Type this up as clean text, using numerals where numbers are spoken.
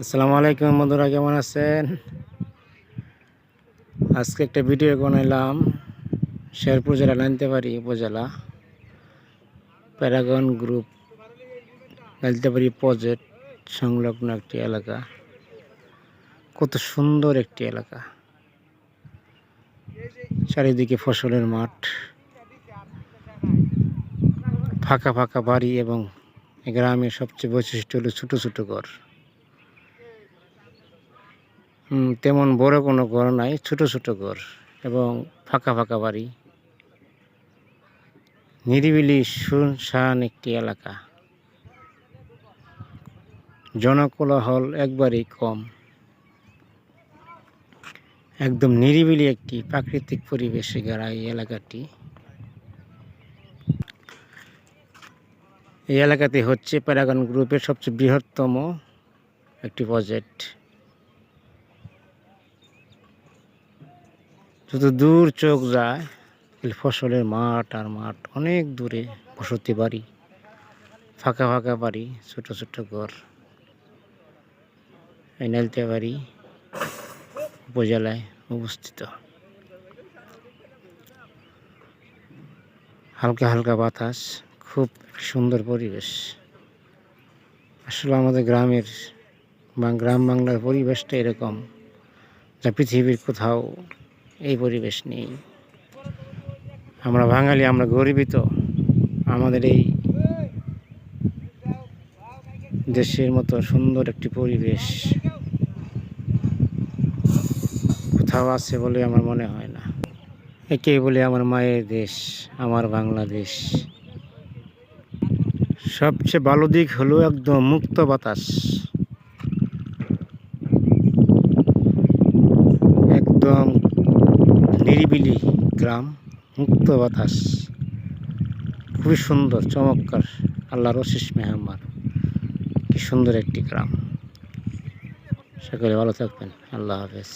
আসসালামু আলাইকুম বন্ধুরা, কেমন আছেন? আজকে একটা ভিডিও বানাইলাম শেরপুর জেলা নাইনতেবাড়ি উপজেলা প্যারাগন গ্রুপ নাইনতেবাড়ি প্রজেক্ট সংলগ্ন একটি এলাকা। কত সুন্দর একটি এলাকা, চারিদিকে ফসলের মাঠ, ফাঁকা ফাঁকা বাড়ি এবং গ্রামের সবচেয়ে বৈশিষ্ট্য হলো ছোটো ছোটো ঘর। তেমন বড় কোনো ঘর নাই, ছোট ছোট ঘর এবং ফাঁকা ফাঁকা বাড়ি, নিরিবিলি শুনশান একটি এলাকা। জনকোলাহল একবারেই কম, একদম নিরিবিলি একটি প্রাকৃতিক পরিবেশে ঘেরা এই এলাকাটি। এই এলাকাতে হচ্ছে প্যারাগন গ্রুপের সবচেয়ে বৃহত্তম একটি প্রজেক্ট। যত দূর চোখ যায় ফসলের মাঠ আর মাঠ, অনেক দূরে বসতি বাড়ি, ফাঁকা ফাঁকা বাড়ি, ছোট ছোট ঘর। এই নাইনতেবাড়ি উপজেলায় অবস্থিত। হালকা হালকা বাতাস, খুব সুন্দর পরিবেশ। আসলে আমাদের গ্রামের গ্রাম বাংলার পরিবেশটা এরকম, যা পৃথিবীর কোথাও এই পরিবেশ নেই। আমরা বাঙালি, আমরা গর্বিত আমাদের এই দেশের মতো সুন্দর একটি পরিবেশ কোথাও আছে বলে আমার মনে হয় না। একেই বলে আমার মায়ের দেশ, আমার বাংলাদেশ। সবচেয়ে ভালো দিক হলো একদম মুক্ত বাতাস, একদম নিরিবিলি গ্রাম, মুক্ত বাতাস, খুবই সুন্দর, চমৎকার। আল্লাহর অশেষ মেহমান, কি সুন্দর একটি গ্রাম। সকলে ভালো থাকবেন। আল্লাহ হাফেজ।